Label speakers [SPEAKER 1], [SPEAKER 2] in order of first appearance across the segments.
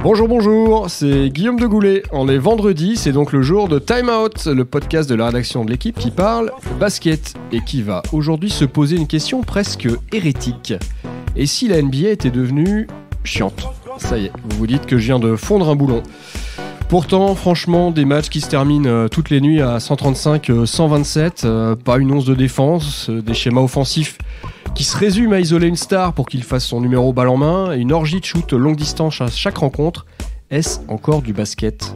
[SPEAKER 1] Bonjour, c'est Guillaume de Goulet. On est vendredi, c'est donc le jour de Time Out, le podcast de la rédaction de l'équipe qui parle basket et qui va aujourd'hui se poser une question presque hérétique. Et si la NBA était devenue chiante ? Ça y est, vous vous dites que je viens de fondre un boulon. Pourtant, franchement, des matchs qui se terminent toutes les nuits à 135-127, pas une once de défense, des schémas offensifs qui se résument à isoler une star pour qu'il fasse son numéro balle en main, et une orgie de shoot longue distance à chaque rencontre. Est-ce encore du basket ?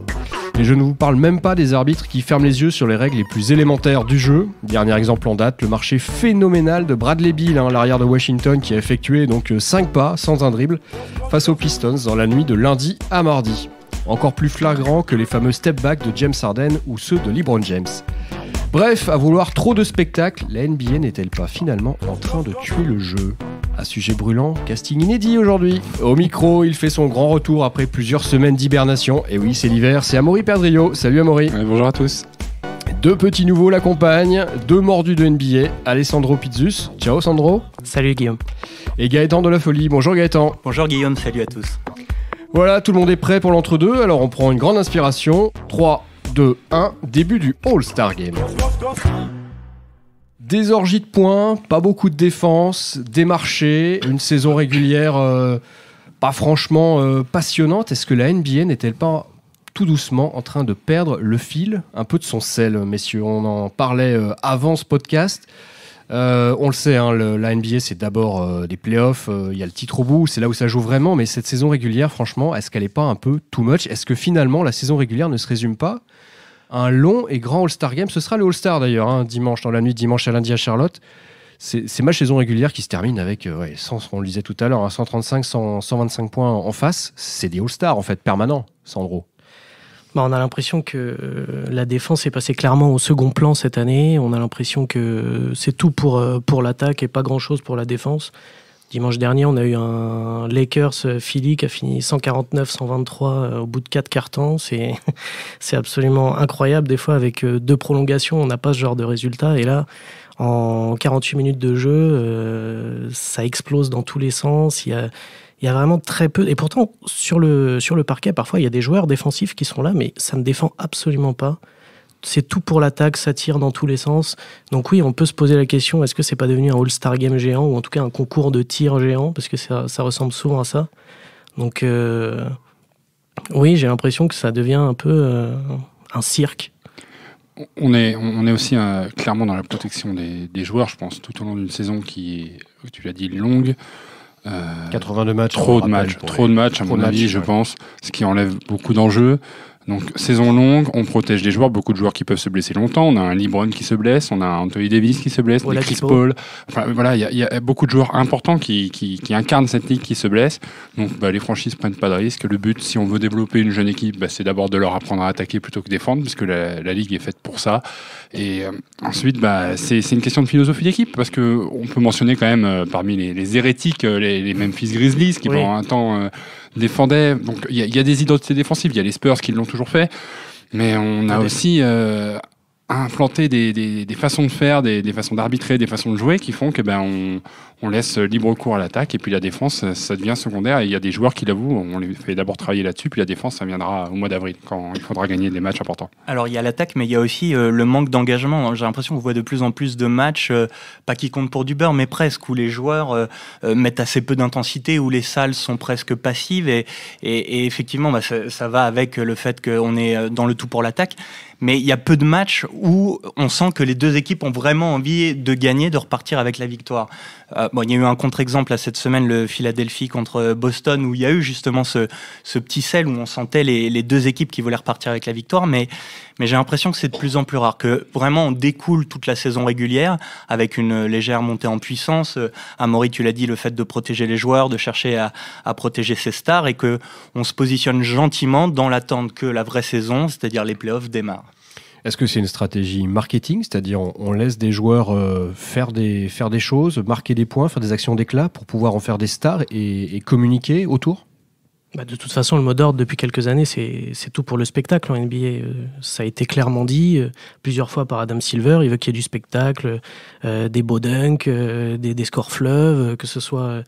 [SPEAKER 1] Et je ne vous parle même pas des arbitres qui ferment les yeux sur les règles les plus élémentaires du jeu. Dernier exemple en date, le marché phénoménal de Bradley Beal, l'arrière de Washington, qui a effectué donc 5 pas sans un dribble face aux Pistons dans la nuit de lundi à mardi. Encore plus flagrant que les fameux step-back de James Harden ou ceux de LeBron James. Bref, à vouloir trop de spectacles, la NBA n'est-elle pas finalement en train de tuer le jeu ? À sujet brûlant, casting inédit aujourd'hui. Au micro, il fait son grand retour après plusieurs semaines d'hibernation. Et oui, c'est l'hiver, c'est Amaury Perdriau. Salut Amaury.
[SPEAKER 2] Bonjour à tous.
[SPEAKER 1] Deux petits nouveaux l'accompagnent, deux mordus de NBA, Alessandro Pizzus. Ciao Sandro.
[SPEAKER 3] Salut Guillaume.
[SPEAKER 1] Et Gaëtan de la Folie. Bonjour Gaëtan.
[SPEAKER 4] Bonjour Guillaume, salut à tous.
[SPEAKER 1] Voilà, tout le monde est prêt pour l'entre-deux, alors on prend une grande inspiration. 3, 2, 1, début du All-Star Game. Des orgies de points, pas beaucoup de défense, des marchés, une saison régulière pas franchement passionnante. Est-ce que la NBA n'est-elle pas tout doucement en train de perdre le fil, un peu de son sel, messieurs ? On en parlait avant ce podcast. On le sait, la NBA c'est d'abord des playoffs, il y a le titre au bout, c'est là où ça joue vraiment, mais cette saison régulière, franchement, est-ce qu'elle n'est pas un peu too much ? Est-ce que finalement la saison régulière ne se résume pas à un long et grand All-Star Game ? Ce sera le All-Star d'ailleurs, dimanche, dans la nuit de dimanche à lundi à Charlotte. C'est ma saison régulière qui se termine avec, on le disait tout à l'heure, 135, 125 points en face. C'est des All-Stars en fait, permanents, Sandro.
[SPEAKER 3] On a l'impression que la défense est passée clairement au second plan cette année. On a l'impression que c'est tout pour l'attaque et pas grand-chose pour la défense. Dimanche dernier, on a eu un Lakers-Philly qui a fini 149-123 au bout de 4 quarts-temps. C'est absolument incroyable. Des fois, avec 2 prolongations, on n'a pas ce genre de résultat. Et là, en 48 minutes de jeu, ça explose dans tous les sens. Il y a vraiment très peu. Et pourtant, sur le parquet, parfois, il y a des joueurs défensifs qui sont là, mais ça ne défend absolument pas. C'est tout pour l'attaque, ça tire dans tous les sens. Donc oui, on peut se poser la question, est-ce que c'est pas devenu un All-Star Game géant, ou en tout cas un concours de tir géant, parce que ça ressemble souvent à ça. Donc oui, j'ai l'impression que ça devient un peu un cirque.
[SPEAKER 2] On est aussi clairement dans la protection des joueurs, je pense, tout au long d'une saison qui est, tu l'as dit, longue.
[SPEAKER 1] 82 matchs.
[SPEAKER 2] Trop de matchs, à mon avis, je pense, ce qui enlève beaucoup d'enjeux. Donc, saison longue, on protège des joueurs, beaucoup de joueurs qui peuvent se blesser longtemps. On a un LeBron qui se blesse, on a un Anthony Davis qui se blesse, des Chris Paul. Enfin, voilà, il y a beaucoup de joueurs importants qui incarnent cette ligue qui se blessent. Donc, les franchises prennent pas de risques. Le but, si on veut développer une jeune équipe, c'est d'abord de leur apprendre à attaquer plutôt que défendre, puisque la ligue est faite pour ça. Et ensuite, c'est une question de philosophie d'équipe, parce que on peut mentionner quand même parmi les hérétiques, les Memphis Grizzlies, qui pendant un temps défendaient. Donc il y a des identités défensives, il y a les Spurs qui l'ont toujours fait, mais on a aussi implanté des façons de faire, des façons d'arbitrer, des façons de jouer qui font que on laisse libre cours à l'attaque, et puis la défense, ça devient secondaire. Et il y a des joueurs qui l'avouent, on les fait d'abord travailler là-dessus, puis la défense, ça viendra au mois d'avril, quand il faudra gagner des matchs importants.
[SPEAKER 4] Alors il y a l'attaque, mais il y a aussi le manque d'engagement. J'ai l'impression qu'on voit de plus en plus de matchs, pas qui comptent pour du beurre, mais presque, où les joueurs mettent assez peu d'intensité, où les salles sont presque passives, et effectivement, ça va avec le fait qu'on est dans le tout pour l'attaque. Mais il y a peu de matchs où on sent que les deux équipes ont vraiment envie de gagner, de repartir avec la victoire. Il y a eu un contre-exemple cette semaine, le Philadelphie contre Boston, où il y a eu justement ce petit sel où on sentait les deux équipes qui voulaient repartir avec la victoire. Mais j'ai l'impression que c'est de plus en plus rare, que vraiment on découle toute la saison régulière avec une légère montée en puissance. Amaury, tu l'as dit, le fait de protéger les joueurs, de chercher à protéger ses stars, et qu'on se positionne gentiment dans l'attente que la vraie saison, c'est-à-dire les playoffs, démarre.
[SPEAKER 1] Est-ce que c'est une stratégie marketing, c'est-à-dire on laisse des joueurs faire des choses, marquer des points, faire des actions d'éclat pour pouvoir en faire des stars et communiquer autour ?
[SPEAKER 3] De toute façon, le mot d'ordre depuis quelques années, c'est tout pour le spectacle en NBA. Ça a été clairement dit plusieurs fois par Adam Silver. Il veut qu'il y ait du spectacle, des beaux dunks, des scores fleuves, que ce soit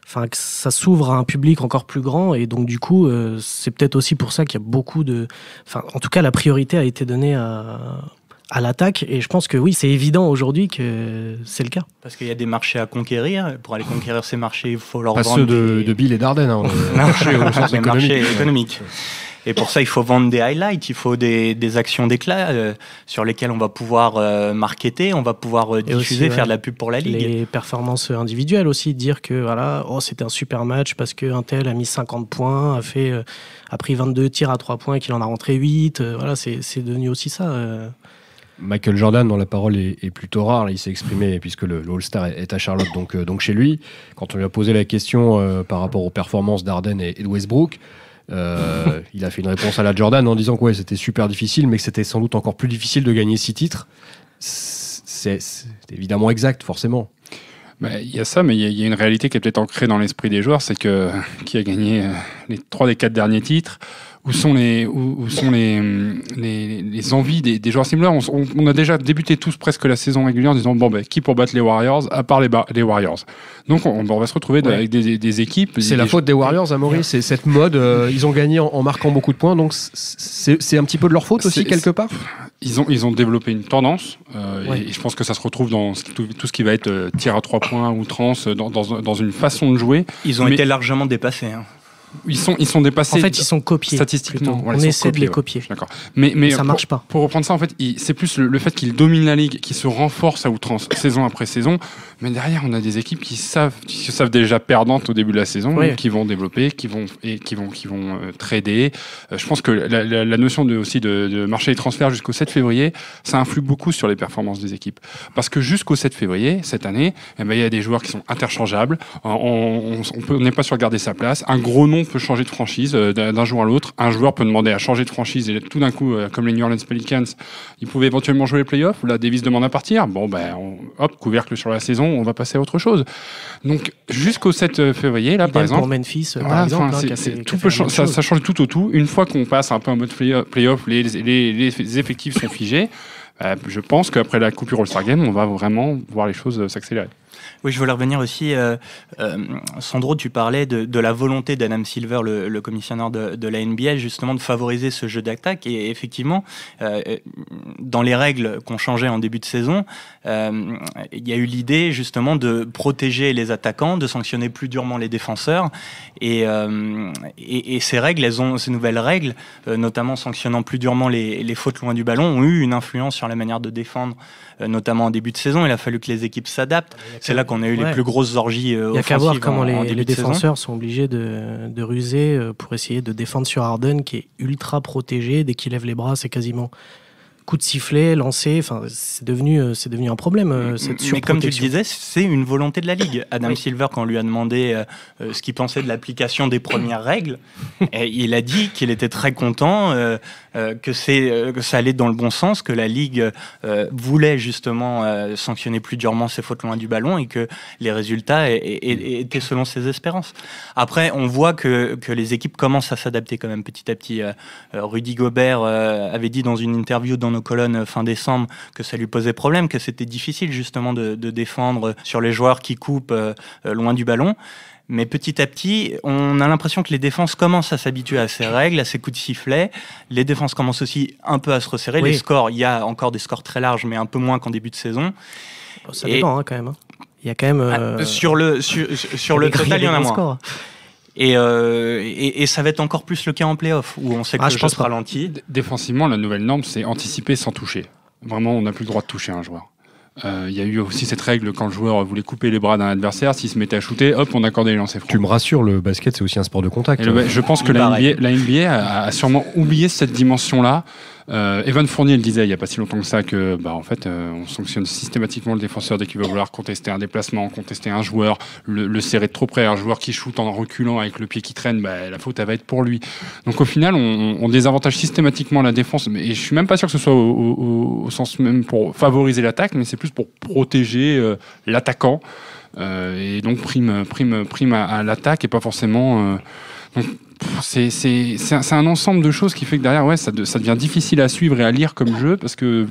[SPEAKER 3] enfin, que ça s'ouvre à un public encore plus grand. Et donc, du coup, c'est peut-être aussi pour ça qu'il y a beaucoup de... Enfin, en tout cas, la priorité a été donnée à l'attaque. Et je pense que oui, c'est évident aujourd'hui que c'est le cas.
[SPEAKER 4] Parce qu'il y a des marchés à conquérir. Pour aller conquérir ces marchés, il faut leur
[SPEAKER 1] pas
[SPEAKER 4] vendre...
[SPEAKER 1] ceux de Bill et d'Arden, hein, marchés au sens
[SPEAKER 4] économique. Et pour ça, il faut vendre des highlights, il faut des actions d'éclat sur lesquelles on va pouvoir marketer, on va pouvoir diffuser, faire de la pub pour la ligue.
[SPEAKER 3] Les performances individuelles aussi, dire que voilà, c'était un super match parce qu'un tel a mis 50 points, a pris 22 tirs à 3 points et qu'il en a rentré 8. Voilà, c'est devenu aussi ça.
[SPEAKER 1] Michael Jordan, dont la parole est plutôt rare, il s'est exprimé puisque le All-Star est à Charlotte, donc chez lui. Quand on lui a posé la question par rapport aux performances d'Arden et de Westbrook, il a fait une réponse à la Jordan en disant que ouais, c'était super difficile, mais que c'était sans doute encore plus difficile de gagner 6 titres. C'est évidemment exact, forcément.
[SPEAKER 2] Il y a ça, mais il y a une réalité qui est peut-être ancrée dans l'esprit des joueurs, c'est que qui a gagné les 3 des 4 derniers titres, où sont les envies des joueurs similaires. On a déjà débuté tous presque la saison régulière en disant qui pour battre les Warriors à part les Warriors. Donc on va se retrouver avec des équipes.
[SPEAKER 1] C'est la faute des Warriors, Amaury. C'est cette mode. Ils ont gagné en marquant beaucoup de points, donc c'est un petit peu de leur faute aussi quelque part.
[SPEAKER 2] Ils ont développé une tendance et je pense que ça se retrouve dans tout ce qui va être tir à 3 points, outrance, dans une façon de jouer.
[SPEAKER 4] Ils ont été largement dépassés. Hein.
[SPEAKER 2] Ils sont dépassés.
[SPEAKER 3] En fait, ils sont copiés.
[SPEAKER 2] Statistiquement.
[SPEAKER 3] Voilà, on essaie de les copier.
[SPEAKER 2] D'accord. Mais
[SPEAKER 3] ça marche pas.
[SPEAKER 2] Pour reprendre ça, en fait, c'est plus le fait qu'ils dominent la ligue, qui se renforcent à outrance, saison après saison. Mais derrière, on a des équipes qui se savent déjà perdantes au début de la saison, qui vont développer, qui vont trader. Je pense que la notion aussi de marché des transferts jusqu'au 7 février, ça influe beaucoup sur les performances des équipes. Parce que jusqu'au 7 février, cette année, il y a des joueurs qui sont interchangeables. On n'est pas sûr de garder sa place. Un gros nom peut changer de franchise d'un jour à l'autre. Un joueur peut demander à changer de franchise et tout d'un coup, comme les New Orleans Pelicans, ils pouvaient éventuellement jouer les playoffs. Là, Davis demande à partir. Couvercle sur la saison, on va passer à autre chose. Donc, jusqu'au 7 février, là, par exemple...
[SPEAKER 3] pour Memphis, par exemple.
[SPEAKER 2] Ça change tout au tout. Une fois qu'on passe un peu en mode playoff, les effectifs sont figés. Je pense qu'après la coupure All-Star Game, on va vraiment voir les choses s'accélérer.
[SPEAKER 4] Oui, je voulais revenir aussi. Sandro, tu parlais de la volonté d'Adam Silver, le commissionnaire de la NBA, justement de favoriser ce jeu d'attaque. Et effectivement, dans les règles qu'on changeait en début de saison, il y a eu l'idée justement de protéger les attaquants, de sanctionner plus durement les défenseurs. Et ces nouvelles règles, notamment sanctionnant plus durement les fautes loin du ballon, ont eu une influence sur la manière de défendre, notamment en début de saison. Il a fallu que les équipes s'adaptent. C'est là qu'on a eu les plus grosses orgies offensives. Il n'y a qu'à voir
[SPEAKER 3] comment les défenseurs sont obligés de ruser pour essayer de défendre sur Harden, qui est ultra protégé. Dès qu'il lève les bras, c'est quasiment coup de sifflet, lancé. Enfin, c'est devenu un problème, cette surprotection.
[SPEAKER 4] Mais comme tu le disais, c'est une volonté de la Ligue. Adam Silver, quand on lui a demandé ce qu'il pensait de l'application des premières règles, il a dit qu'il était très content, que ça allait dans le bon sens, que la Ligue voulait justement sanctionner plus durement ces fautes loin du ballon et que les résultats étaient selon ses espérances. Après, on voit que les équipes commencent à s'adapter quand même petit à petit. Rudy Gobert avait dit dans une interview dans nos colonnes fin décembre que ça lui posait problème, que c'était difficile justement de défendre sur les joueurs qui coupent loin du ballon. Mais petit à petit, on a l'impression que les défenses commencent à s'habituer à ces règles, à ces coups de sifflet. Les défenses commencent aussi un peu à se resserrer. Les scores, il y a encore des scores très larges, mais un peu moins qu'en début de saison.
[SPEAKER 3] Ça dépend quand même. Il y a quand même...
[SPEAKER 4] Sur le total, il y en a moins. Et ça va être encore plus le cas en play-off, où on sait que le jeu se ralentit.
[SPEAKER 2] Défensivement, la nouvelle norme, c'est anticiper sans toucher. Vraiment, on n'a plus le droit de toucher un joueur. Il y a eu aussi cette règle quand le joueur voulait couper les bras d'un adversaire, s'il se mettait à shooter, hop, on accordait les lancers francs.
[SPEAKER 1] Tu me rassures, le basket, c'est aussi un sport de contact.
[SPEAKER 2] Je pense que la NBA a sûrement oublié cette dimension-là. Evan Fournier le disait il n'y a pas si longtemps que ça que on sanctionne systématiquement le défenseur dès qu'il va vouloir contester un déplacement, contester un joueur, le serrer de trop près, un joueur qui shoot en reculant avec le pied qui traîne, la faute elle va être pour lui. Donc au final on désavantage systématiquement la défense, et je suis même pas sûr que ce soit au sens même pour favoriser l'attaque, mais c'est plus pour protéger l'attaquant, et donc prime à l'attaque et pas forcément donc, c'est un ensemble de choses qui fait que derrière, ça devient difficile à suivre et à lire comme jeu, parce que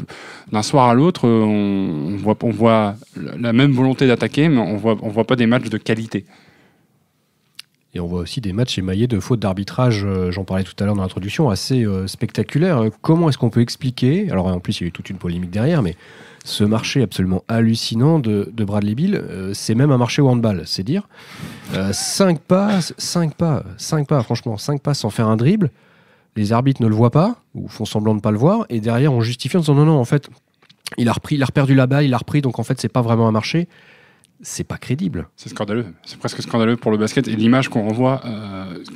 [SPEAKER 2] d'un soir à l'autre, on voit la même volonté d'attaquer, mais on voit pas des matchs de qualité.
[SPEAKER 1] Et on voit aussi des matchs émaillés de fautes d'arbitrage, j'en parlais tout à l'heure dans l'introduction, assez spectaculaires. Comment est-ce qu'on peut expliquer, alors en plus il y a eu toute une polémique derrière, mais ce marché absolument hallucinant de Bradley Beal, c'est même un marché au handball, c'est dire. 5 passes, franchement, 5 passes sans faire un dribble, les arbitres ne le voient pas, ou font semblant de ne pas le voir, et derrière on justifie en disant non, en fait, il a reperdu la balle, il a repris, donc en fait c'est pas vraiment un marché. C'est pas crédible.
[SPEAKER 2] C'est scandaleux. C'est presque scandaleux pour le basket. Et l'image qu'on renvoie,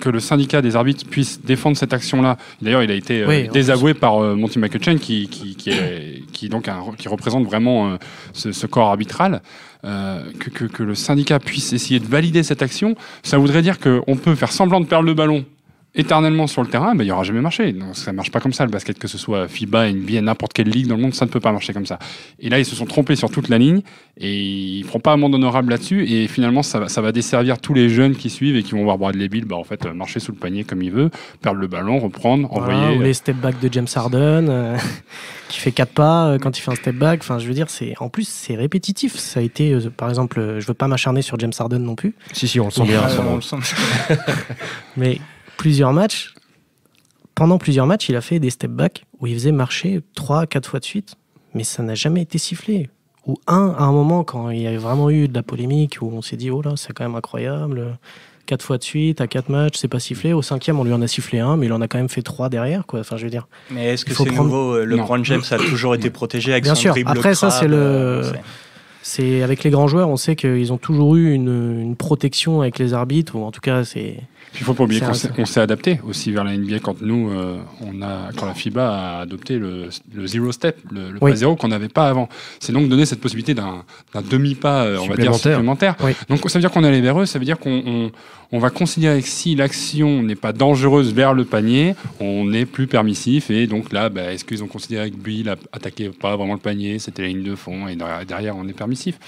[SPEAKER 2] que le syndicat des arbitres puisse défendre cette action-là. D'ailleurs, il a été désavoué par Monty McCutcheon, qui représente vraiment ce corps arbitral. Que le syndicat puisse essayer de valider cette action, ça voudrait dire qu'on peut faire semblant de perdre le ballon éternellement sur le terrain, il n'y aura jamais marché. Donc, ça ne marche pas comme ça, le basket, que ce soit FIBA, NBA, n'importe quelle ligue dans le monde, ça ne peut pas marcher comme ça. Et là, ils se sont trompés sur toute la ligne et ils ne feront pas amende honorable là-dessus. Et finalement, ça va desservir tous les jeunes qui suivent et qui vont voir Bradley Beal marcher sous le panier comme il veut, perdre le ballon, reprendre, envoyer.
[SPEAKER 3] Ou les step back de James Harden, qui fait 4 pas quand il fait un step back. Enfin, je veux dire, en plus, c'est répétitif. Ça a été, par exemple, je ne veux pas m'acharner sur James Harden non plus.
[SPEAKER 1] Si, on le sent bien.
[SPEAKER 4] On le sent.
[SPEAKER 3] Mais pendant plusieurs matchs, il a fait des step back où il faisait marcher 3-4 fois de suite, mais ça n'a jamais été sifflé. Ou à un moment, quand il y avait vraiment eu de la polémique, où on s'est dit, oh là, c'est quand même incroyable, 4 fois de suite, à 4 matchs, c'est pas sifflé. Au 5e, on lui en a sifflé un, mais il en a quand même fait 3 derrière, quoi. Enfin, je veux dire.
[SPEAKER 4] Mais est-ce que c'est nouveau? LeBron James a toujours été protégé avec son dribble
[SPEAKER 3] Après,
[SPEAKER 4] crabe,
[SPEAKER 3] ça, c'est avec les grands joueurs, on sait qu'ils ont toujours eu une protection avec les arbitres, ou en tout cas, c'est...
[SPEAKER 2] Il ne faut pas oublier qu'on s'est adapté aussi vers la NBA quand nous, quand la FIBA a adopté le zero step, le pas zéro qu'on n'avait pas avant. C'est donc donner cette possibilité d'un demi-pas, on va dire, supplémentaire. Oui. Donc ça veut dire qu'on est allé vers eux, ça veut dire qu'on va considérer que si l'action n'est pas dangereuse vers le panier, on est plus permissif. Et donc là, est-ce qu'ils ont considéré que Bill attaquait pas vraiment le panier, c'était la ligne de fond, et derrière on est permissif?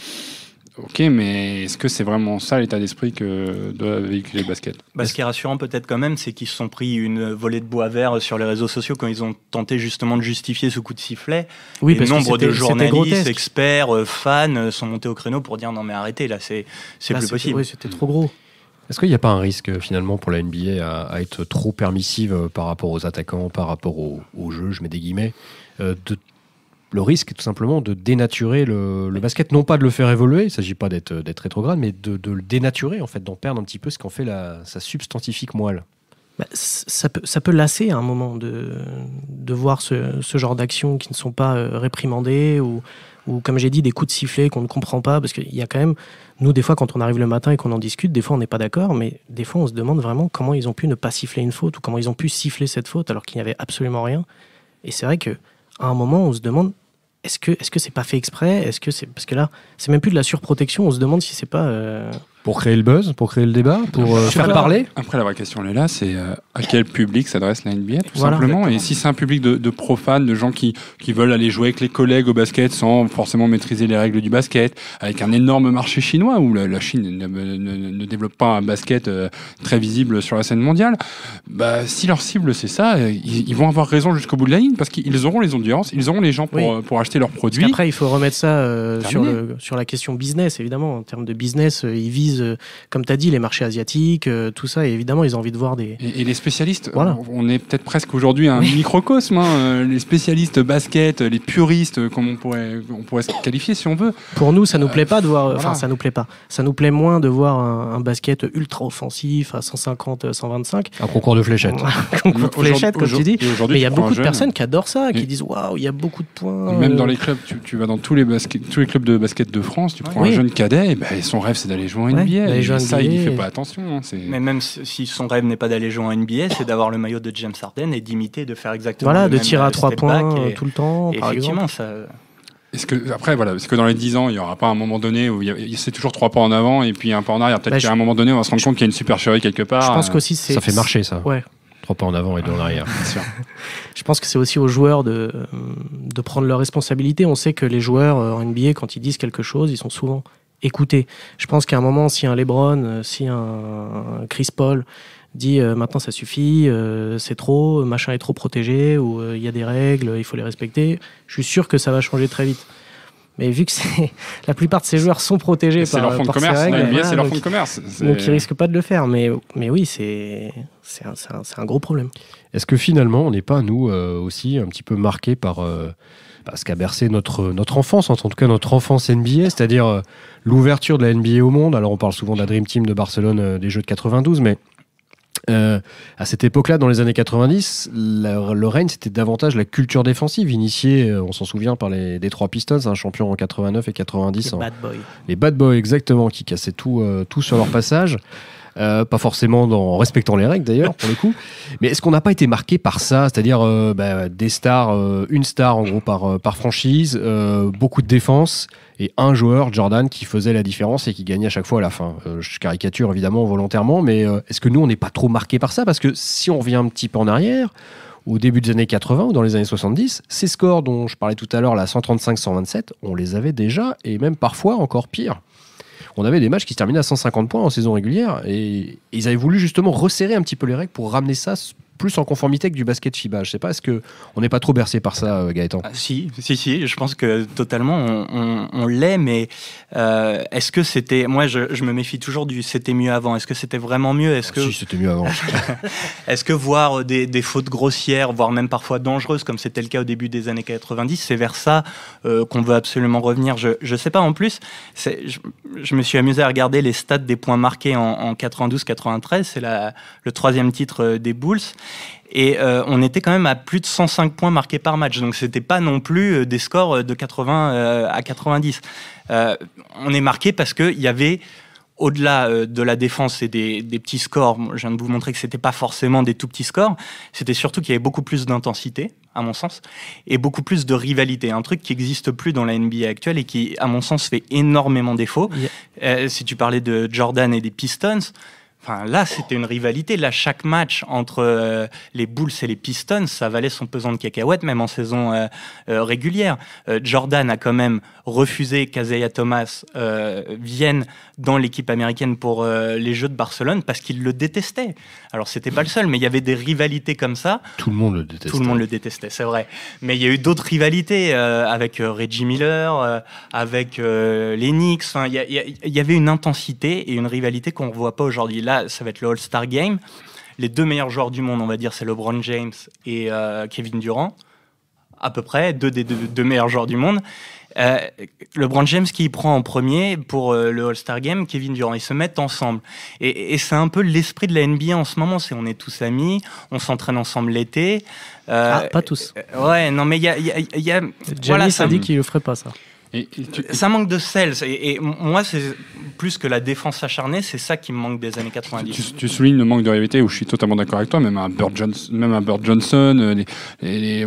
[SPEAKER 2] Ok, mais est-ce que c'est vraiment ça l'état d'esprit que doit véhiculer le basket?
[SPEAKER 4] Ce qui est rassurant peut-être quand même, c'est qu'ils se sont pris une volée de bois vert sur les réseaux sociaux quand ils ont tenté justement de justifier ce coup de sifflet. Oui, et nombre de journalistes, experts, fans sont montés au créneau pour dire non mais arrêtez, là c'est plus possible.
[SPEAKER 3] Oui, c'était trop gros.
[SPEAKER 1] Est-ce qu'il n'y a pas un risque finalement pour la NBA à être trop permissive par rapport aux attaquants, par rapport au jeu, je mets des guillemets, le risque est tout simplement de dénaturer le basket, non pas de le faire évoluer, il ne s'agit pas d'être rétrograde, mais de le dénaturer, en fait, d'en perdre un petit peu ce qu'en fait sa substantifique moelle.
[SPEAKER 3] Ça peut lasser à un moment de voir ce genre d'actions qui ne sont pas réprimandées ou comme j'ai dit, des coups de sifflet qu'on ne comprend pas, parce qu'il y a quand même, nous des fois quand on arrive le matin et qu'on en discute, des fois on n'est pas d'accord, mais des fois on se demande vraiment comment ils ont pu ne pas siffler une faute ou comment ils ont pu siffler cette faute alors qu'il n'y avait absolument rien. Et c'est vrai que à un moment, on se demande est-ce que c'est pas fait exprès? Est-ce que c'est parce que là, c'est même plus de la surprotection. On se demande si c'est pas
[SPEAKER 1] pour créer le buzz, pour créer le débat, pour faire parler.
[SPEAKER 2] Après, la vraie question elle est là, c'est à quel public s'adresse la NBA, tout simplement. Exactement. Et si c'est un public de profanes, de gens qui veulent aller jouer avec les collègues au basket sans forcément maîtriser les règles du basket, avec un énorme marché chinois où la Chine ne développe pas un basket très visible sur la scène mondiale, si leur cible c'est ça, ils vont avoir raison jusqu'au bout de la ligne parce qu'ils auront les audiences, ils auront les gens pour acheter leurs produits.
[SPEAKER 3] Parce qu'après, il faut remettre ça sur la question business, évidemment. En termes de business, ils visent, comme tu as dit, les marchés asiatiques, tout ça, et évidemment, ils ont envie de voir des...
[SPEAKER 2] Et les spécialistes, on est peut-être presque aujourd'hui un microcosme, les spécialistes basket, les puristes, comme on pourrait se qualifier si on veut.
[SPEAKER 3] Pour nous, ça nous plaît pas de voir... Enfin, ça nous plaît pas. Ça nous plaît moins de voir un basket ultra offensif à 150, 125.
[SPEAKER 1] Un concours de fléchettes.
[SPEAKER 3] Un concours de fléchettes, comme tu dis. Mais il y a beaucoup de personnes qui adorent ça, qui disent « Waouh, il y a beaucoup de points. »
[SPEAKER 2] Même dans les clubs, tu vas dans tous les clubs de basket de France, tu prends un jeune cadet, et son rêve c'est d'aller jouer en NBA. Et ça, il n'y fait pas attention.
[SPEAKER 4] Mais même si son rêve n'est pas d'aller jouer en NBA, c'est d'avoir le maillot de James Harden et d'imiter, de faire exactement le même.
[SPEAKER 3] De tirer à 3 points tout le temps,
[SPEAKER 4] par
[SPEAKER 3] effectivement,
[SPEAKER 4] exemple.
[SPEAKER 2] Est-ce que dans les 10 ans, il n'y aura pas un moment donné où c'est toujours 3 pas en avant et puis un pas en arrière? Peut-être qu'à un moment donné, on va se rendre compte qu'il y a une supercherie quelque part.
[SPEAKER 3] Je pense qu'aussi
[SPEAKER 1] ça fait marcher, ça.
[SPEAKER 3] Ouais.
[SPEAKER 1] 3 pas en avant et 2 en arrière.
[SPEAKER 2] Bien sûr.
[SPEAKER 3] Je pense que c'est aussi aux joueurs de prendre leurs responsabilités. On sait que les joueurs en NBA, quand ils disent quelque chose, ils sont souvent écoutés. Je pense qu'à un moment, si un LeBron, si un Chris Paul dit maintenant ça suffit, c'est trop, machin est trop protégé, ou il y a des règles, il faut les respecter, je suis sûr que ça va changer très vite. Mais vu que la plupart de ces joueurs sont protégés par ces règles,
[SPEAKER 2] c'est leur fonds de commerce.
[SPEAKER 3] Donc ils risquent pas de le faire. Mais oui, c'est un gros problème.
[SPEAKER 1] Est-ce que finalement, on n'est pas, nous, aussi un petit peu marqués par ce qu'a bercé notre enfance, en tout cas notre enfance NBA, c'est-à-dire l'ouverture de la NBA au monde. Alors on parle souvent de la Dream Team de Barcelone, des Jeux de 92, mais à cette époque-là, dans les années 90, le règne, c'était davantage la culture défensive, initiée, on s'en souvient, par les Detroit Pistons, champions en 89 et 90.
[SPEAKER 3] Les Bad Boys.
[SPEAKER 1] Les Bad Boys, exactement, qui cassaient tout sur leur passage. Pas forcément en respectant les règles d'ailleurs pour le coup, mais est-ce qu'on n'a pas été marqué par ça, c'est-à-dire des stars, une star en gros par franchise, beaucoup de défense et un joueur, Jordan, qui faisait la différence et qui gagnait à chaque fois à la fin. Je caricature évidemment volontairement, mais est-ce que nous on n'est pas trop marqué par ça? Parce que si on revient un petit peu en arrière, au début des années 80 ou dans les années 70, ces scores dont je parlais tout à l'heure, la 135-127, on les avait déjà et même parfois encore pire. On avait des matchs qui se terminaient à 150 points en saison régulière et ils avaient voulu justement resserrer un petit peu les règles pour ramener ça plus en conformité avec du basket FIBA. Je sais pas, est-ce qu'on n'est pas trop bercé par ça, Gaëtan?
[SPEAKER 4] Si, je pense que totalement on l'est, mais est-ce que c'était... Moi, je me méfie toujours du c'était mieux avant. Est-ce que c'était vraiment mieux?
[SPEAKER 1] Si, c'était mieux avant.
[SPEAKER 4] Est-ce que voir des fautes grossières, voire même parfois dangereuses, comme c'était le cas au début des années 90, c'est vers ça qu'on veut absolument revenir? Je sais pas, en plus, je me suis amusé à regarder les stats des points marqués en 92-93, c'est le 3e titre des Bulls. Et on était quand même à plus de 105 points marqués par match. Donc, c'était pas non plus des scores de 80 à 90. On est marqué parce qu'il y avait, au-delà de la défense et des petits scores, je viens de vous montrer que c'était pas forcément des tout petits scores, c'était surtout qu'il y avait beaucoup plus d'intensité, à mon sens, et beaucoup plus de rivalité. Un truc qui n'existe plus dans la NBA actuelle et qui, à mon sens, fait énormément défaut. Yeah. Si tu parlais de Jordan et des Pistons, enfin, là, c'était une rivalité. Là, chaque match entre les Bulls et les Pistons, ça valait son pesant de cacahuètes, même en saison régulière. Jordan a quand même refusé qu'Isaiah Thomas vienne dans l'équipe américaine pour les Jeux de Barcelone parce qu'il le détestait. Alors, c'était pas le seul, mais il y avait des rivalités comme ça.
[SPEAKER 1] Tout le monde le détestait.
[SPEAKER 4] Tout le monde le détestait, c'est vrai. Mais il y a eu d'autres rivalités avec Reggie Miller, avec les Knicks. Enfin, il y avait une intensité et une rivalité qu'on ne voit pas aujourd'hui. Là, ça va être le All-Star Game. Les deux meilleurs joueurs du monde, on va dire, c'est LeBron James et Kevin Durant. À peu près, deux des deux meilleurs joueurs du monde. LeBron James qui prend en premier pour le All-Star Game, Kevin Durant, ils se mettent ensemble et c'est un peu l'esprit de la NBA en ce moment, on est tous amis, on s'entraîne ensemble l'été.
[SPEAKER 3] Pas tous.
[SPEAKER 4] Ouais, non mais il y a
[SPEAKER 3] Giannis a dit qu'il le ferait pas ça.
[SPEAKER 4] Ça manque de sel. Et moi, c'est plus que la défense acharnée, c'est ça qui me manque des années 90.
[SPEAKER 2] Tu soulignes le manque de rivalité où je suis totalement d'accord avec toi. Même un Bird Johnson,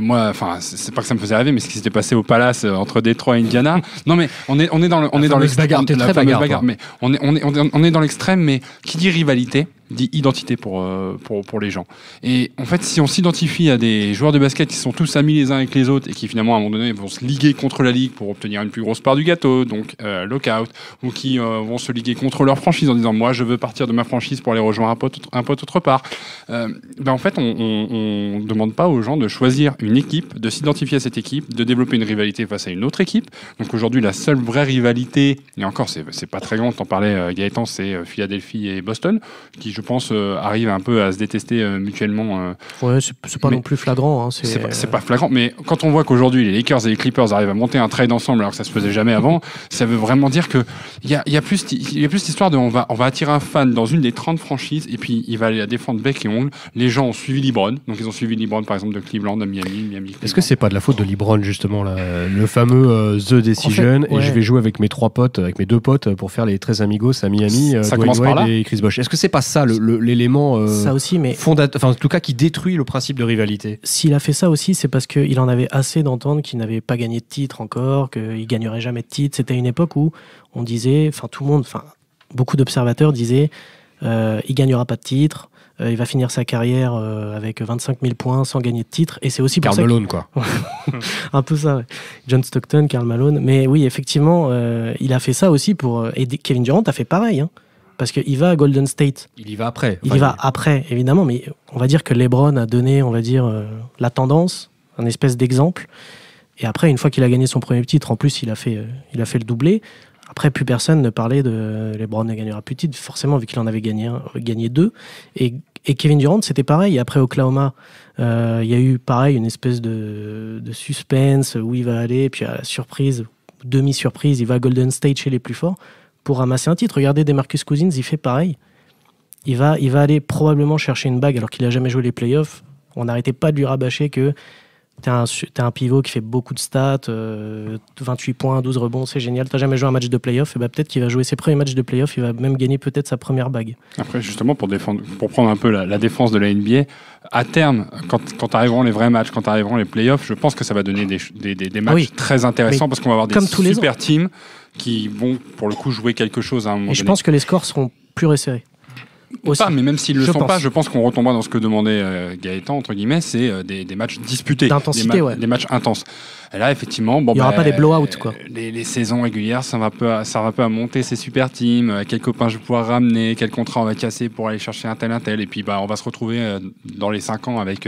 [SPEAKER 2] moi, enfin, c'est pas que ça me faisait rêver, mais ce qui s'était passé au Palace entre Détroit et Indiana. Non, mais on est dans l'extrême.
[SPEAKER 1] La fameuse bagarre.
[SPEAKER 2] Mais on est dans l'extrême. Mais qui dit rivalité dit identité pour les gens. Et en fait, si on s'identifie à des joueurs de basket qui sont tous amis les uns avec les autres et qui finalement à un moment donné vont se liguer contre la ligue pour obtenir une plus grosse part du gâteau, donc lockout, ou qui vont se liguer contre leur franchise en disant moi je veux partir de ma franchise pour aller rejoindre un pote autre part, en fait on demande pas aux gens de choisir une équipe, de s'identifier à cette équipe, de développer une rivalité face à une autre équipe. Donc aujourd'hui la seule vraie rivalité, et encore c'est pas très grand, t'en parlais Gaëtan, c'est Philadelphie et Boston qui je pense arrivent un peu à se détester mutuellement.
[SPEAKER 3] Ouais, c'est pas non plus flagrant. Hein,
[SPEAKER 2] c'est pas flagrant, mais quand on voit qu'aujourd'hui les Lakers et les Clippers arrivent à monter un trade ensemble alors que ça se faisait jamais avant, ça veut vraiment dire que il y a plus l'histoire de on va attirer un fan dans une des 30 franchises et puis il va aller la défendre bec et ongle. Les gens ont suivi LeBron, donc ils ont suivi LeBron par exemple de Cleveland à Miami.
[SPEAKER 1] Est-ce que c'est pas de la faute de LeBron justement là, le fameux The Decision, en fait, et je vais jouer avec mes deux potes pour faire les 13 amigos à Miami, Dwayne Wade et Chris Bosh. Est-ce que c'est pas ça l'élément
[SPEAKER 3] ça aussi, mais
[SPEAKER 1] en tout cas qui détruit le principe de rivalité?
[SPEAKER 3] S'il a fait ça aussi, c'est parce qu'il en avait assez d'entendre qu'il n'avait pas gagné de titre encore, qu'il gagnerait jamais de titre. C'était une époque où on disait, beaucoup d'observateurs disaient il gagnera pas de titre, il va finir sa carrière avec 25 000 points sans gagner de titre, et c'est aussi pour
[SPEAKER 1] Karl Malone quoi.
[SPEAKER 3] Un peu ça, ouais. John Stockton, Karl Malone. Mais oui, effectivement, il a fait ça aussi et Kevin Durant a fait pareil, hein. Parce qu'il va à Golden State.
[SPEAKER 1] Il y va après.
[SPEAKER 3] Il y va après, évidemment, mais on va dire que LeBron a donné, la tendance, un espèce d'exemple. Et après, une fois qu'il a gagné son premier titre, en plus, il a fait le doublé. Après, plus personne ne parlait de LeBron ne gagnera plus de titre, forcément, vu qu'il en avait gagné 2. Et Kevin Durant, c'était pareil. Après Oklahoma, il y a eu pareil une espèce de suspense où il va aller, et puis à la surprise, demi-surprise, il va à Golden State chez les plus forts pour ramasser un titre. Regardez DeMarcus Cousins, il fait pareil. Il va aller probablement chercher une bague alors qu'il n'a jamais joué les playoffs. On n'arrêtait pas de lui rabâcher que t'as un pivot qui fait beaucoup de stats, 28 points, 12 rebonds, c'est génial. T'as jamais joué un match de playoff, et peut-être qu'il va jouer ses premiers matchs de playoff, il va même gagner peut-être sa première bague.
[SPEAKER 2] Après, justement, pour prendre un peu la défense de la NBA, à terme, quand arriveront les vrais matchs, quand arriveront les playoffs, je pense que ça va donner des matchs très intéressants, parce qu'on va avoir des super teams qui vont, pour le coup, jouer quelque chose à un moment donné.
[SPEAKER 3] Et je pense que les scores seront plus resserrés.
[SPEAKER 2] Pas, mais même s'ils ne le sont pas, je pense qu'on retombera dans ce que demandait Gaëtan, entre guillemets, c'est des matchs disputés, des matchs intenses. Et là, effectivement,
[SPEAKER 3] il n'y aura pas des blowouts, quoi.
[SPEAKER 2] Les saisons régulières, ça va peu à monter ces super teams, quels copains je vais pouvoir ramener, quel contrat on va casser pour aller chercher un tel, et puis on va se retrouver dans les 5 ans avec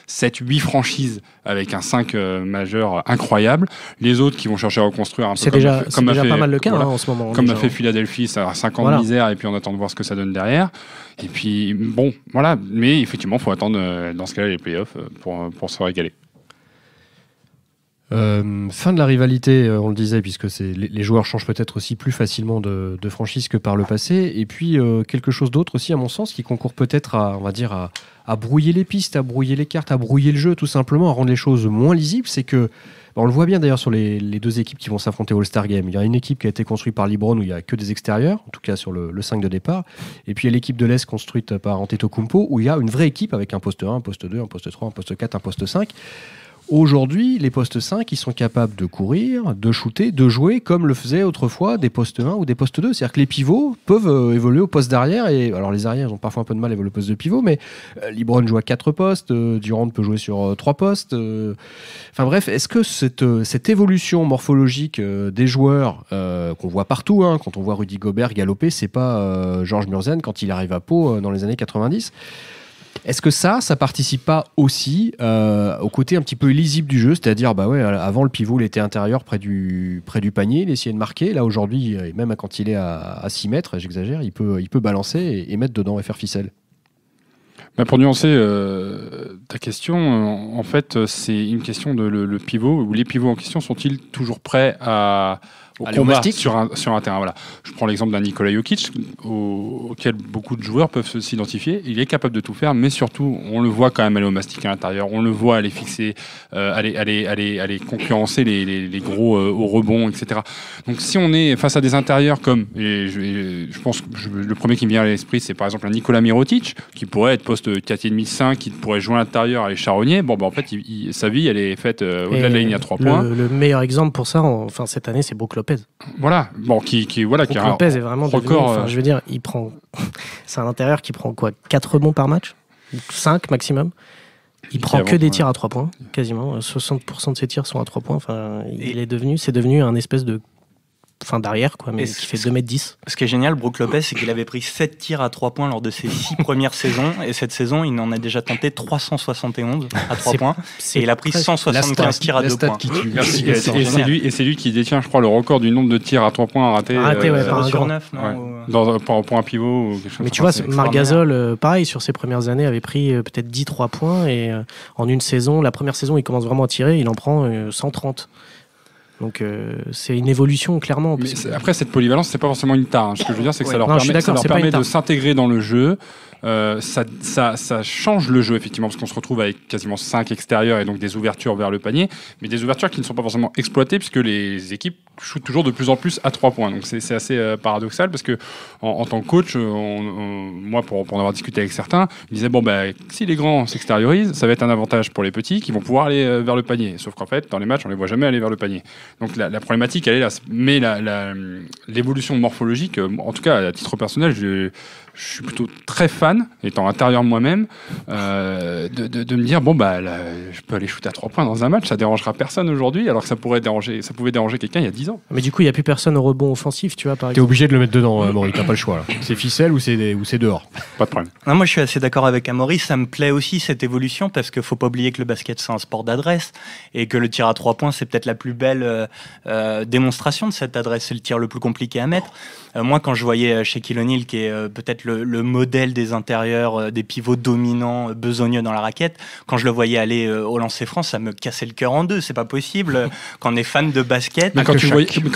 [SPEAKER 2] 7-8 franchises, avec un 5 majeur incroyable. Les autres qui vont chercher à reconstruire un peu
[SPEAKER 3] comme déjà pas mal le cas en ce moment.
[SPEAKER 2] Comme a fait Philadelphie, ça a 5 ans de misère, et puis on attend de voir ce que ça donne derrière. Et puis, bon, voilà. Mais effectivement, il faut attendre, dans ce cas-là, les playoffs pour se régaler.
[SPEAKER 1] Fin de la rivalité, on le disait, puisque les joueurs changent peut-être aussi plus facilement de franchise que par le passé. Et puis, quelque chose d'autre aussi, à mon sens, qui concourt peut-être à brouiller les pistes, à brouiller les cartes, à brouiller le jeu, tout simplement, à rendre les choses moins lisibles, c'est que, on le voit bien d'ailleurs sur les deux équipes qui vont s'affronter au All-Star Game. Il y a une équipe qui a été construite par LeBron où il n'y a que des extérieurs, en tout cas sur le 5 de départ. Et puis il y a l'équipe de l'Est construite par Antetokounmpo où il y a une vraie équipe avec un poste 1, un poste 2, un poste 3, un poste 4, un poste 5. Aujourd'hui, les postes 5, ils sont capables de courir, de shooter, de jouer comme le faisaient autrefois des postes 1 ou des postes 2. C'est-à-dire que les pivots peuvent évoluer au poste d'arrière. Et alors les arrières, ils ont parfois un peu de mal à évoluer au poste de pivot, mais LeBron joue à 4 postes, Durant peut jouer sur 3 postes. Enfin bref, est-ce que cette évolution morphologique des joueurs qu'on voit partout, quand on voit Rudy Gobert galoper, c'est pas Georges Muresan quand il arrive à Pau dans les années 90 ? Est-ce que ça participe pas aussi au côté un petit peu illisible du jeu, c'est-à-dire avant le pivot il était intérieur près du panier, il essayait de marquer, là aujourd'hui même quand il est à 6 mètres, j'exagère, il peut balancer et mettre dedans et faire ficelle.
[SPEAKER 2] Pour nuancer ta question, en fait c'est une question de le pivot, où les pivots en question sont-ils toujours prêts au combat sur un terrain. Voilà. Je prends l'exemple d'un Nikola Jokic auquel beaucoup de joueurs peuvent s'identifier. Il est capable de tout faire, mais surtout, on le voit quand même aller au mastic à l'intérieur. On le voit aller fixer, aller concurrencer les gros au rebond, etc. Donc si on est face à des intérieurs comme, je pense que le premier qui me vient à l'esprit, c'est par exemple un Nikola Mirotic, qui pourrait être poste 4,5-5, qui pourrait jouer à l'intérieur, aller charronner. En fait, sa vie, elle est faite au-delà de la ligne à 3 points.
[SPEAKER 3] Le meilleur exemple pour ça, cette année, c'est Brook Lopez.
[SPEAKER 2] Voilà, qui
[SPEAKER 3] Brook Lopez est vraiment record. Je veux dire, c'est un intérieur qui prend 4 rebonds par match, 5 maximum. Il prend que des tirs à 3 points, quasiment. 60% de ses tirs sont à 3 points. C'est devenu un espèce de d'arrière, mais qui fait 2m10. Ce
[SPEAKER 4] qui est génial, Brook Lopez, c'est qu'il avait pris 7 tirs à 3 points lors de ses 6 premières saisons, et cette saison, il en a déjà tenté 371 à 3 points, et il a pris 175 tirs à 2 points.
[SPEAKER 2] Merci. Et c'est lui qui détient, je crois, le record du nombre de tirs à 3 points ratés.
[SPEAKER 4] Sur 9,
[SPEAKER 2] pour un pivot ou quelque chose.
[SPEAKER 3] Mais tu vois, Marc Gasol, pareil, sur ses premières années, avait pris peut-être 10-3 points, et en une saison, la première saison, il commence vraiment à tirer, il en prend 130. Donc c'est une évolution clairement.
[SPEAKER 2] Mais après cette polyvalence, c'est pas forcément une tare. Ce que je veux dire, c'est que ça leur permet de s'intégrer dans le jeu. Ça change le jeu effectivement parce qu'on se retrouve avec quasiment 5 extérieurs et donc des ouvertures vers le panier, mais des ouvertures qui ne sont pas forcément exploitées puisque les équipes shootent toujours de plus en plus à 3 points. Donc c'est assez paradoxal parce que en tant que coach, moi pour en avoir discuté avec certains, je disais si les grands s'extériorisent, ça va être un avantage pour les petits qui vont pouvoir aller vers le panier. Sauf qu'en fait, dans les matchs, on les voit jamais aller vers le panier. Donc la problématique, elle est là. Mais l'évolution morphologique, en tout cas à titre personnel, je suis plutôt très fan, étant intérieur moi-même, de me dire je peux aller shooter à 3 points dans un match, ça dérangera personne aujourd'hui, alors que ça pouvait déranger quelqu'un il y a 10 ans.
[SPEAKER 3] Mais du coup, il n'y a plus personne au rebond offensif, tu vois, par exemple.
[SPEAKER 1] T'es obligé de le mettre dedans, Amaury, t'as pas le choix. Là. C'est ficelle ou c'est dehors.
[SPEAKER 2] Pas de problème.
[SPEAKER 4] Non, moi, je suis assez d'accord avec Amaury. Ça me plaît aussi cette évolution parce qu'il faut pas oublier que le basket c'est un sport d'adresse et que le tir à 3 points c'est peut-être la plus belle démonstration de cette adresse. C'est le tir le plus compliqué à mettre. Moi, quand je voyais Shaquille O'Neal, qui est peut-être le modèle des intérieurs, des pivots dominants, besogneux dans la raquette, quand je le voyais aller au lancer franc, ça me cassait le cœur en deux. C'est pas possible quand on est fan de basket.
[SPEAKER 2] Mais quand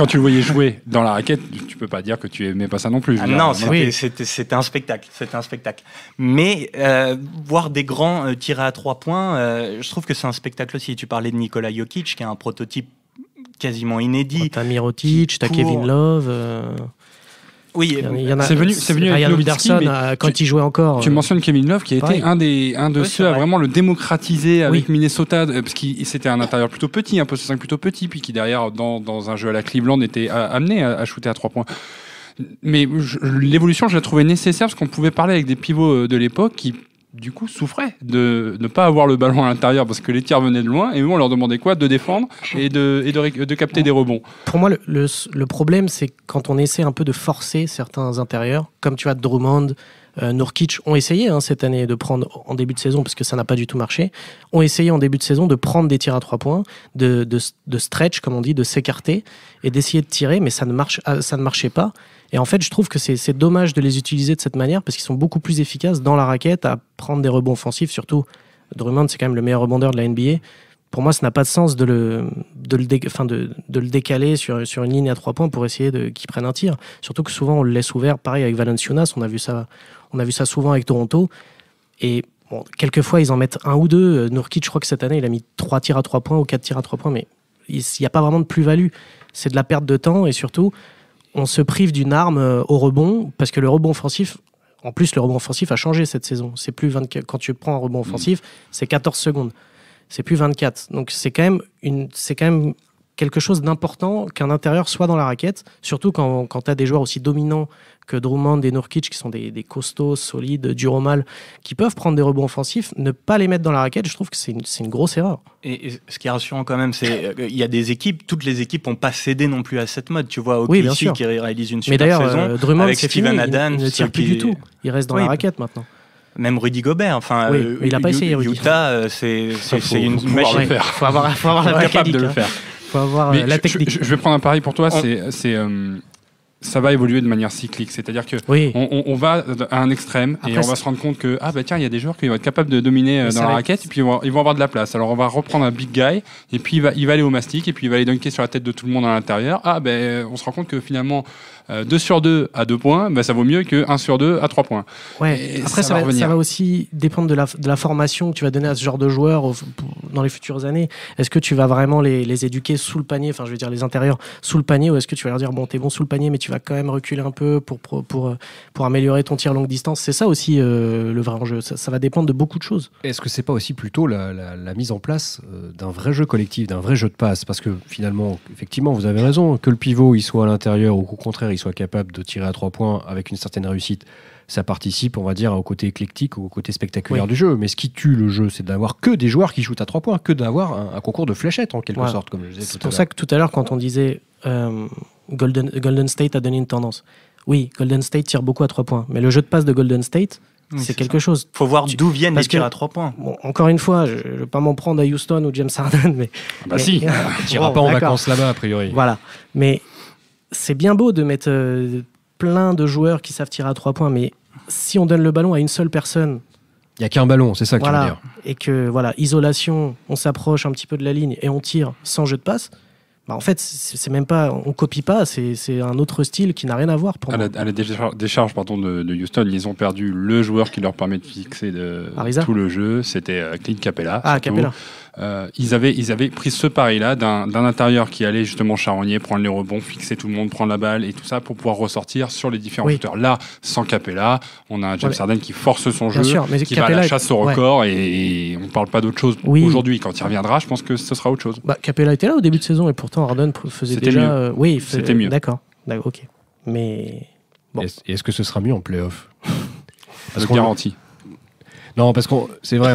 [SPEAKER 2] tu le voyais jouer dans la raquette, tu peux pas dire que tu aimais pas ça non plus.
[SPEAKER 4] Non, c'était un spectacle. C'était un spectacle. Mais voir des grands tirer à 3 points, je trouve que c'est un spectacle aussi. Tu parlais de Nikola Jokic, qui est un prototype quasiment inédit.
[SPEAKER 3] T'as Mirotic, t'as Kevin Love.
[SPEAKER 4] Oui,
[SPEAKER 3] il y en a,
[SPEAKER 2] c'est venu
[SPEAKER 3] Ryan Anderson quand il jouait encore.
[SPEAKER 2] Tu mentionnes Kevin Love, qui a été un de ceux à vraiment le démocratiser avec Minnesota, parce qu'il c'était un intérieur plutôt petit, un poste 5 plutôt petit, puis qui derrière, dans un jeu à la Cleveland, était amené à shooter à 3 points. Mais l'évolution, je la trouvais nécessaire, parce qu'on pouvait parler avec des pivots de l'époque qui, du coup, souffraient de ne pas avoir le ballon à l'intérieur parce que les tirs venaient de loin, et on leur demandait quoi? De défendre et de capter des rebonds.
[SPEAKER 3] Pour moi, le problème, c'est quand on essaie un peu de forcer certains intérieurs, comme tu vois Drummond, Nurkic ont essayé cette année de prendre en début de saison, parce que ça n'a pas du tout marché, ont essayé en début de saison de prendre des tirs à 3 points, de stretch, comme on dit, de s'écarter et d'essayer de tirer, mais ça ne marchait pas. Et en fait, je trouve que c'est dommage de les utiliser de cette manière parce qu'ils sont beaucoup plus efficaces dans la raquette à prendre des rebonds offensifs. Surtout, Drummond, c'est quand même le meilleur rebondeur de la NBA. Pour moi, ça n'a pas de sens de le décaler sur une ligne à 3 points pour essayer qu'il prenne un tir. Surtout que souvent, on le laisse ouvert. Pareil avec Valanciunas, on a vu ça souvent avec Toronto. Et bon, quelquefois, ils en mettent un ou deux. Nurkic, je crois que cette année, il a mis 3 tirs à 3 points ou 4 tirs à 3 points. Mais il n'y a pas vraiment de plus-value. C'est de la perte de temps et surtout, on se prive d'une arme au rebond parce que le rebond offensif, en plus, le rebond offensif a changé cette saison. C'est plus 24, quand tu prends un rebond offensif, c'est 14 secondes. C'est plus 24. Donc c'est quand même quelque chose d'important qu'un intérieur soit dans la raquette, surtout quand tu as des joueurs aussi dominants que Drummond et Nurkic, qui sont des costauds, solides, durs au mal, qui peuvent prendre des rebonds offensifs, ne pas les mettre dans la raquette, je trouve que c'est une grosse erreur.
[SPEAKER 4] Et ce qui est rassurant quand même, c'est qu'il y a des équipes, toutes les équipes n'ont pas cédé non plus à cette mode. Tu vois,
[SPEAKER 3] oui,
[SPEAKER 4] OKC qui réalise une super
[SPEAKER 3] mais d'ailleurs,
[SPEAKER 4] saison.
[SPEAKER 3] Drummond,
[SPEAKER 4] avec
[SPEAKER 3] c'est
[SPEAKER 4] Steven
[SPEAKER 3] fini,
[SPEAKER 4] Adams,
[SPEAKER 3] il ne tire plus du tout. Il reste dans la raquette maintenant.
[SPEAKER 4] Même Rudy Gobert, enfin,
[SPEAKER 3] il n'a pas essayé.
[SPEAKER 4] Utah, c'est une machine.
[SPEAKER 2] Il
[SPEAKER 3] faut avoir la
[SPEAKER 2] capable de le faire.
[SPEAKER 3] Il faut avoir la technique.
[SPEAKER 2] Je vais prendre un pari pour toi. Ça va évoluer de manière cyclique, c'est-à-dire que on va à un extrême. Après, et on va se rendre compte que tiens, il y a des joueurs qui vont être capables de dominer dans la raquette et puis ils vont avoir de la place. Alors on va reprendre un big guy et puis il va aller au mastic et puis il va aller dunker sur la tête de tout le monde à l'intérieur. On se rend compte que finalement 2 sur 2 à 2 points, ça vaut mieux que 1 sur 2 à 3 points.
[SPEAKER 3] Ouais. Après, ça va aussi dépendre de la formation que tu vas donner à ce genre de joueurs dans les futures années. Est-ce que tu vas vraiment les éduquer sous le panier, enfin je veux dire les intérieurs sous le panier, ou est-ce que tu vas leur dire t'es bon sous le panier mais tu vas quand même reculer un peu pour améliorer ton tir longue distance? C'est ça aussi le vrai enjeu. Ça va dépendre de beaucoup de choses.
[SPEAKER 1] Est-ce que c'est pas aussi plutôt la mise en place d'un vrai jeu collectif, d'un vrai jeu de passe? Parce que finalement, effectivement, vous avez raison, que le pivot il soit à l'intérieur ou au contraire il soit capable de tirer à 3 points avec une certaine réussite, ça participe, on va dire, au côté éclectique ou au côté spectaculaire du jeu. Mais ce qui tue le jeu, c'est d'avoir que des joueurs qui shootent à 3 points, que d'avoir un concours de fléchettes en quelque sorte, comme je disais tout à l'heure.
[SPEAKER 3] C'est pour ça que tout à l'heure, quand on disait Golden State a donné une tendance. Oui, Golden State tire beaucoup à 3 points, mais le jeu de passe de Golden State, c'est quelque chose.
[SPEAKER 4] Il faut voir d'où viennent les tirs à 3 points.
[SPEAKER 3] Bon, encore une fois, je ne vais pas m'en prendre à Houston ou James Harden, mais...
[SPEAKER 2] si,
[SPEAKER 1] tu n'iras pas en vacances là-bas, a priori.
[SPEAKER 3] Voilà, mais c'est bien beau de mettre plein de joueurs qui savent tirer à 3 points, mais si on donne le ballon à une seule personne...
[SPEAKER 1] Il n'y a qu'un ballon, c'est ça que tu veux dire.
[SPEAKER 3] Et que, isolation, on s'approche un petit peu de la ligne et on tire sans jeu de passe, en fait, c'est même pas, on copie pas, c'est un autre style qui n'a rien à voir pour moi.
[SPEAKER 2] À la décharge de Houston, ils ont perdu le joueur qui leur permet de fixer tout le jeu, c'était Clint Capella.
[SPEAKER 3] Capella.
[SPEAKER 2] Ils avaient pris ce pari-là d'un intérieur qui allait justement charronnier, prendre les rebonds, fixer tout le monde, prendre la balle et tout ça pour pouvoir ressortir sur les différents shooters. Là, sans Capella, on a un James Harden qui force son jeu, qui va à la chasse au record et on ne parle pas d'autre chose aujourd'hui. Quand il reviendra, je pense que ce sera autre chose.
[SPEAKER 3] Capella était là au début de saison et pourtant Harden faisait déjà...
[SPEAKER 2] C'était mieux.
[SPEAKER 3] D'accord, ok. Mais...
[SPEAKER 1] Bon. Est-ce que ce sera mieux en play-off?
[SPEAKER 2] Parce garantie.
[SPEAKER 1] Non, parce que c'est vrai,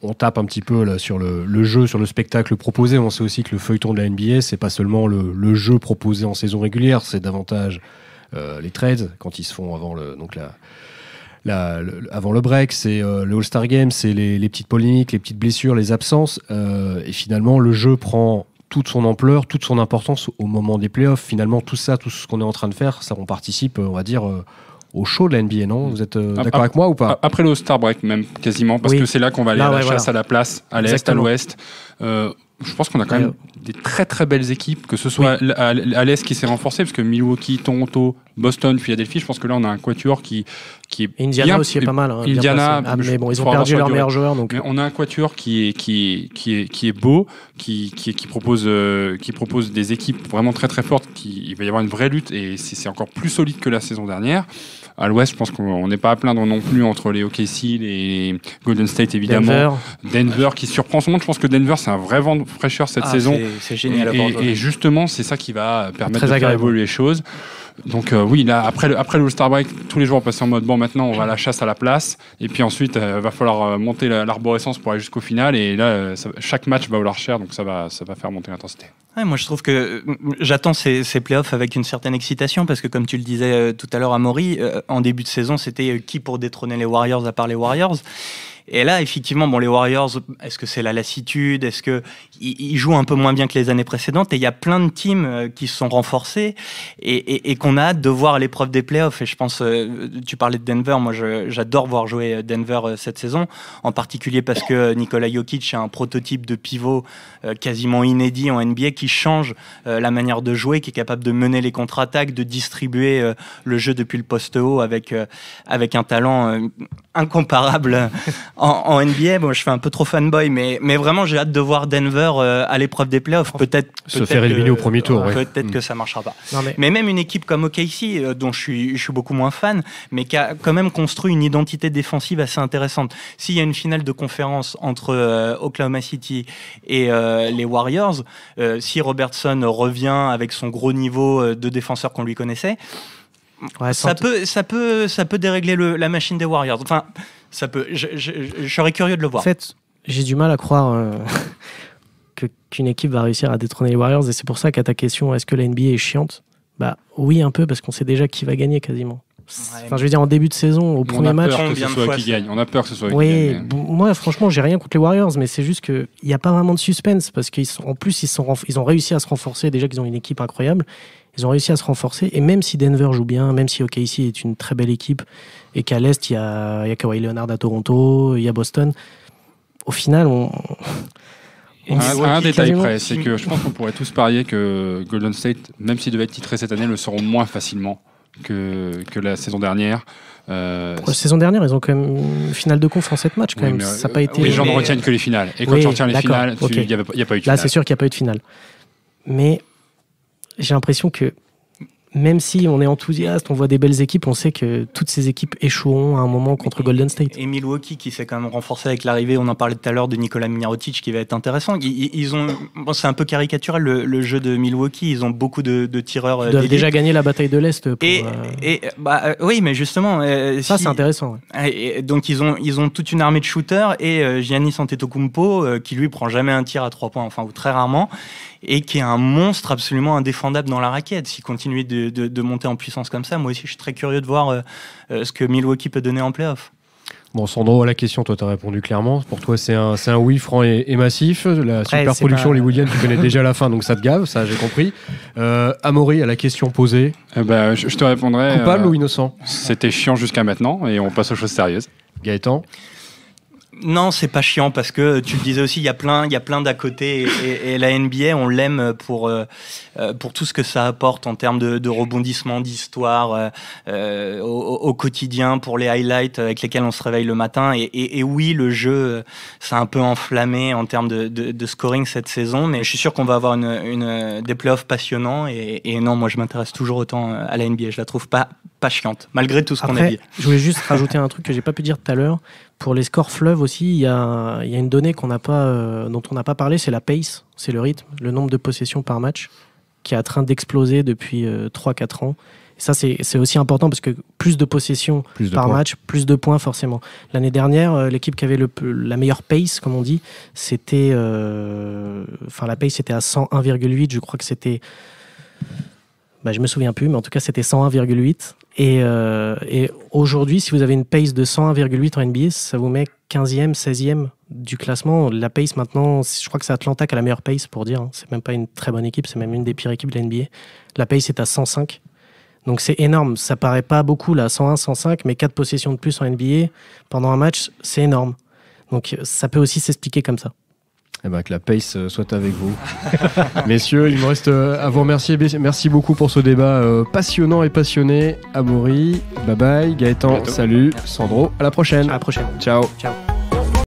[SPEAKER 1] on tape un petit peu là, sur le jeu, sur le spectacle proposé. On sait aussi que le feuilleton de la NBA, c'est pas seulement le jeu proposé en saison régulière, c'est davantage les trades quand ils se font avant avant le break, c'est le All-Star Game, c'est les petites polémiques, les petites blessures, les absences. Et finalement, le jeu prend toute son ampleur, toute son importance au moment des playoffs. Finalement, tout ce qu'on est en train de faire, ça, on participe, on va dire, au show de la NBA, non ? Vous êtes d'accord avec moi ou pas ?
[SPEAKER 2] Après le All-Star Break, même, quasiment, parce que c'est là qu'on va aller à la chasse à la place, à l'Est, à l'Ouest. Je pense qu'on a quand même des très très belles équipes, que ce soit à l'Est qui s'est renforcé, parce que Milwaukee, Toronto, Boston, Philadelphie, je pense que là on a un quatuor qui est
[SPEAKER 3] Indiana
[SPEAKER 2] bien,
[SPEAKER 3] aussi est pas mal. Hein,
[SPEAKER 2] Indiana,
[SPEAKER 3] mais bon, ils ont perdu leur meilleur joueur. Donc.
[SPEAKER 2] Mais on a un quatuor qui est beau, qui propose des équipes vraiment très très fortes. Il va y avoir une vraie lutte et c'est encore plus solide que la saison dernière. À l'Ouest, je pense qu'on n'est pas à plaindre non plus entre les OKC, les Golden State évidemment, Denver qui surprend son monde. Je pense que Denver c'est un vrai vent de fraîcheur cette saison.
[SPEAKER 4] C'est génial.
[SPEAKER 2] Et justement, c'est ça qui va permettre de faire évoluer les choses. Donc oui, là après le All-Star Break, tous les joueurs passent en mode bon, maintenant on va à la chasse à la place, et puis ensuite va falloir monter l'arborescence pour aller jusqu'au final, et là chaque match va valoir cher, donc ça va faire monter l'intensité.
[SPEAKER 4] Ouais, moi je trouve que j'attends ces playoffs avec une certaine excitation, parce que comme tu le disais tout à l'heure, Amaury, en début de saison c'était qui pour détrôner les Warriors à part les Warriors. Et là, effectivement, bon, les Warriors, est-ce que c'est la lassitude ? Est-ce qu'ils jouent un peu moins bien que les années précédentes ? Et il y a plein de teams qui se sont renforcés et qu'on a hâte de voir à l'épreuve des playoffs. Et je pense, tu parlais de Denver, moi j'adore voir jouer Denver cette saison, en particulier parce que Nikola Jokic est un prototype de pivot quasiment inédit en NBA qui change la manière de jouer, qui est capable de mener les contre-attaques, de distribuer le jeu depuis le poste haut avec un talent incomparable en NBA. Bon, je fais un peu trop fanboy, mais vraiment j'ai hâte de voir Denver à l'épreuve des playoffs. Peut-être
[SPEAKER 1] se faire éliminer au premier tour.
[SPEAKER 4] Peut-être que ça marchera pas. Non, mais même une équipe comme OKC, dont je suis beaucoup moins fan, mais qui a quand même construit une identité défensive assez intéressante. S'il y a une finale de conférence entre Oklahoma City et les Warriors, si Robertson revient avec son gros niveau de défenseur qu'on lui connaissait, ça peut dérégler la machine des Warriors. Enfin, ça peut. Je serais curieux de le voir.
[SPEAKER 3] En fait, j'ai du mal à croire qu'une équipe va réussir à détrôner les Warriors, et c'est pour ça qu'à ta question, est-ce que la NBA est chiante ? Bah oui, un peu, parce qu'on sait déjà qui va gagner quasiment. Enfin, je veux dire, en début de saison, au premier match.
[SPEAKER 2] On a peur que ce soit qui gagne. On a peur que ce soit qui gagne.
[SPEAKER 3] Moi, franchement, j'ai rien contre les Warriors, mais c'est juste qu'il n'y a pas vraiment de suspense, parce qu'en plus, ils ont réussi à se renforcer. Déjà qu'ils ont une équipe incroyable. Ils ont réussi à se renforcer, et même si Denver joue bien, même si OKC est une très belle équipe, et qu'à l'Est, il y a Kawhi Leonard à Toronto, il y a Boston, au final,
[SPEAKER 2] un détail près, c'est que je pense qu'on pourrait tous parier que Golden State, même s'ils devaient être titrés cette année, le seront moins facilement que la saison dernière.
[SPEAKER 3] La saison dernière, ils ont quand même une finale de conf en 7 matchs, quand même. Ça n'a pas été...
[SPEAKER 2] Les gens ne retiennent que les finales. Et quand tu retiens les finales, il n'y a pas eu de finale.
[SPEAKER 3] Là, c'est sûr qu'il n'y a pas eu de finale. Mais j'ai l'impression que même si on est enthousiaste, on voit des belles équipes, on sait que toutes ces équipes échoueront à un moment contre Golden State.
[SPEAKER 4] Et Milwaukee qui s'est quand même renforcé avec l'arrivée, on en parlait tout à l'heure, de Nikola Mirotic, qui va être intéressant. C'est un peu caricatural le jeu de Milwaukee, ils ont beaucoup de tireurs.
[SPEAKER 3] Ils doivent déjà gagner la bataille de l'Est.
[SPEAKER 4] Oui, mais justement...
[SPEAKER 3] ça, c'est intéressant.
[SPEAKER 4] Ouais. Donc ils ont toute une armée de shooters, et Giannis Antetokounmpo, qui lui prend jamais un tir à 3 points, enfin, ou très rarement, et qui est un monstre absolument indéfendable dans la raquette. S'il continue de monter en puissance comme ça, moi aussi je suis très curieux de voir ce que Milwaukee peut donner en play-off.
[SPEAKER 1] Bon, Sandro, à la question, toi tu as répondu clairement. Pour toi c'est un oui franc et massif. La super production hollywoodienne, tu connais déjà la fin, donc ça te gave, ça j'ai compris. Amaury, à la question posée,
[SPEAKER 2] je te répondrai.
[SPEAKER 1] Coupable ou innocent ?
[SPEAKER 2] C'était chiant jusqu'à maintenant, et on passe aux choses sérieuses.
[SPEAKER 1] Gaëtan ?
[SPEAKER 4] Non, c'est pas chiant, parce que tu le disais aussi, il y a plein d'à côté, et la NBA, on l'aime pour tout ce que ça apporte en termes de rebondissement, d'histoire au quotidien, pour les highlights avec lesquels on se réveille le matin. Et oui, le jeu s'est un peu enflammé en termes de scoring cette saison, mais je suis sûr qu'on va avoir des playoffs passionnants. Et non, moi je m'intéresse toujours autant à la NBA. Je la trouve pas chiante, malgré tout ce qu'on a dit.
[SPEAKER 3] Je voulais juste rajouter un truc que j'ai pas pu dire tout à l'heure. Pour les scores fleuves aussi, il y a une donnée dont on n'a pas parlé, c'est la pace, c'est le rythme, le nombre de possessions par match, qui est en train d'exploser depuis 3-4 ans. Ça, c'est aussi important parce que plus de possession par match, plus de points forcément. L'année dernière, l'équipe qui avait la meilleure pace, comme on dit, c'était... la pace était à 101,8. Je crois que c'était... je me souviens plus, mais en tout cas, c'était 101,8. Et aujourd'hui, si vous avez une pace de 101,8 en NBA, ça vous met 15e, 16e du classement. La pace maintenant, je crois que c'est Atlanta qui a la meilleure pace pour dire. C'est même pas une très bonne équipe, c'est même une des pires équipes de la NBA. La pace est à 105. Donc c'est énorme. Ça paraît pas beaucoup là, 101, 105, mais 4 possessions de plus en NBA pendant un match, c'est énorme. Donc ça peut aussi s'expliquer comme ça.
[SPEAKER 1] Que la pace soit avec vous. Messieurs, il me reste à vous remercier. Merci beaucoup pour ce débat passionnant et passionné. Amaury, bye bye. Gaëtan, salut. Sandro, à la prochaine.
[SPEAKER 3] À la prochaine.
[SPEAKER 1] Ciao.
[SPEAKER 3] Ciao.